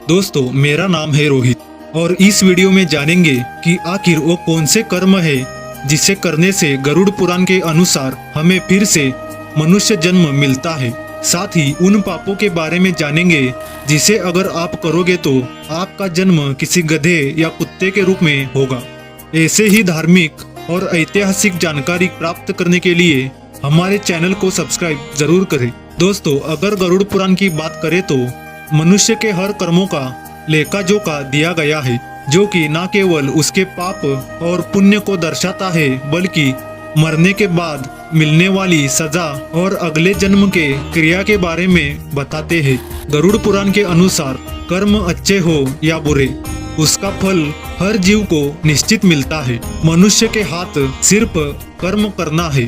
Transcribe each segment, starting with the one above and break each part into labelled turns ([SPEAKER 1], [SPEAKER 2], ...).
[SPEAKER 1] दोस्तों, मेरा नाम है रोहित और इस वीडियो में जानेंगे कि आखिर वो कौन से कर्म है जिसे करने से गरुड़ पुराण के अनुसार हमें फिर से मनुष्य जन्म मिलता है। साथ ही उन पापों के बारे में जानेंगे जिसे अगर आप करोगे तो आपका जन्म किसी गधे या कुत्ते के रूप में होगा। ऐसे ही धार्मिक और ऐतिहासिक जानकारी प्राप्त करने के लिए हमारे चैनल को सब्सक्राइब जरूर करें। दोस्तों, अगर गरुड़ पुराण की बात करें तो मनुष्य के हर कर्मों का लेखा जोखा दिया गया है, जो कि न केवल उसके पाप और पुण्य को दर्शाता है बल्कि मरने के बाद मिलने वाली सजा और अगले जन्म के क्रिया के बारे में बताते हैं। गरुड़ पुराण के अनुसार कर्म अच्छे हो या बुरे, उसका फल हर जीव को निश्चित मिलता है। मनुष्य के हाथ सिर्फ कर्म करना है,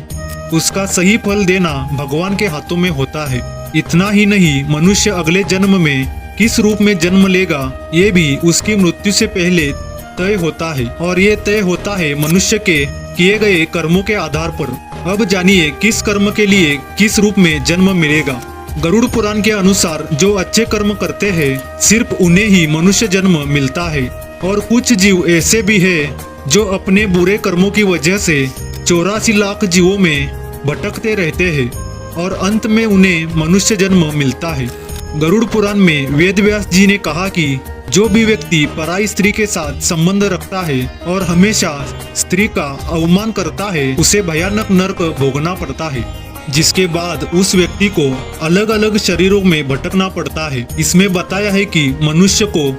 [SPEAKER 1] उसका सही फल देना भगवान के हाथों में होता है। इतना ही नहीं, मनुष्य अगले जन्म में किस रूप में जन्म लेगा ये भी उसकी मृत्यु से पहले तय होता है, और ये तय होता है मनुष्य के किए गए कर्मों के आधार पर। अब जानिए किस कर्म के लिए किस रूप में जन्म मिलेगा। गरुड़ पुराण के अनुसार जो अच्छे कर्म करते हैं सिर्फ उन्हें ही मनुष्य जन्म मिलता है, और कुछ जीव ऐसे भी हैं जो अपने बुरे कर्मों की वजह से 84 लाख जीवों में भटकते रहते हैं और अंत में उन्हें मनुष्य जन्म मिलता है। गरुड़ पुराण में वेद व्यास जी ने कहा कि जो भी व्यक्ति पराई स्त्री के साथ संबंध रखता है और हमेशा स्त्री का अवमान करता है उसे भयानक नरक भोगना पड़ता है, जिसके बाद उस व्यक्ति को अलग अलग शरीरों में भटकना पड़ता है। इसमें बताया है कि मनुष्य को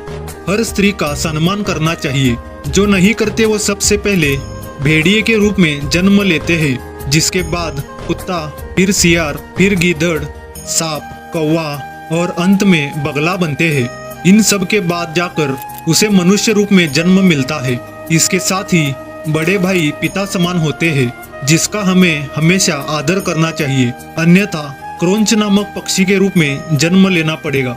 [SPEAKER 1] हर स्त्री का सम्मान करना चाहिए। जो नहीं करते वो सबसे पहले भेड़िए के रूप में जन्म लेते हैं, जिसके बाद कुत्ता, फिर सियार, फिर गीदड़, सांप, कौवा और अंत में बगला बनते हैं। इन सब के बाद जाकर उसे मनुष्य रूप में जन्म मिलता है। इसके साथ ही बड़े भाई पिता समान होते हैं, जिसका हमें हमेशा आदर करना चाहिए, अन्यथा क्रोंच नामक पक्षी के रूप में जन्म लेना पड़ेगा।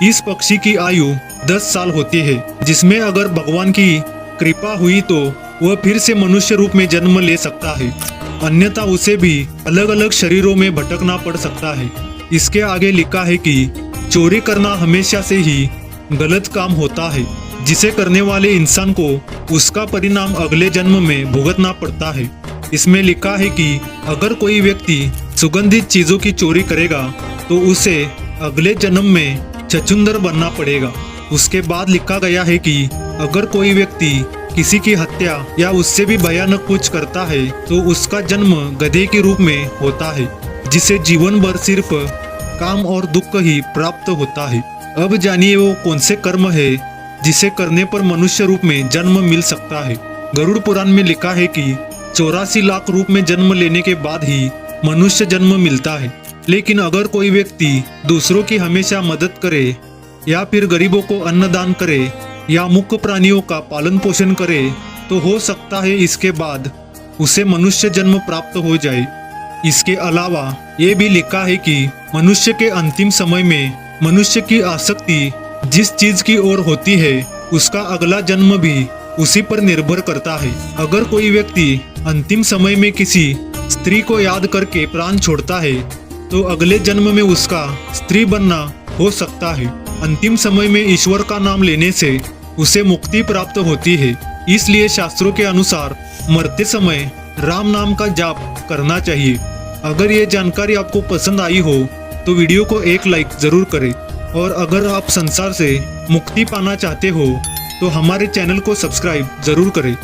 [SPEAKER 1] इस पक्षी की आयु 10 साल होती है, जिसमें अगर भगवान की कृपा हुई तो वह फिर से मनुष्य रूप में जन्म ले सकता है, अन्यथा उसे भी अलग अलग शरीरों में भटकना पड़ सकता है। इसके आगे लिखा है कि चोरी करना हमेशा से ही गलत काम होता है, जिसे करने वाले इंसान को उसका परिणाम अगले जन्म में भुगतना पड़ता है। इसमें लिखा है कि अगर कोई व्यक्ति सुगंधित चीजों की चोरी करेगा तो उसे अगले जन्म में छछूंदर बनना पड़ेगा। उसके बाद लिखा गया है कि अगर कोई व्यक्ति किसी की हत्या या उससे भी भयानक कुछ करता है तो उसका जन्म गधे के रूप में होता है, जिसे जीवन भर सिर्फ काम और दुख ही प्राप्त होता है। अब जानिए वो कौन से कर्म है जिसे करने पर मनुष्य रूप में जन्म मिल सकता है। गरुड़ पुराण में लिखा है कि 84 लाख रूप में जन्म लेने के बाद ही मनुष्य जन्म मिलता है, लेकिन अगर कोई व्यक्ति दूसरों की हमेशा मदद करे या फिर गरीबों को अन्नदान करे या मुख्य प्राणियों का पालन पोषण करे तो हो सकता है इसके बाद उसे मनुष्य जन्म प्राप्त हो जाए। इसके अलावा ये भी लिखा है कि मनुष्य के अंतिम समय में मनुष्य की आसक्ति जिस चीज की ओर होती है उसका अगला जन्म भी उसी पर निर्भर करता है। अगर कोई व्यक्ति अंतिम समय में किसी स्त्री को याद करके प्राण छोड़ता है तो अगले जन्म में उसका स्त्री बनना हो सकता है। अंतिम समय में ईश्वर का नाम लेने से उसे मुक्ति प्राप्त होती है, इसलिए शास्त्रों के अनुसार मरते समय राम नाम का जाप करना चाहिए। अगर ये जानकारी आपको पसंद आई हो तो वीडियो को एक लाइक जरूर करें, और अगर आप संसार से मुक्ति पाना चाहते हो तो हमारे चैनल को सब्सक्राइब जरूर करें।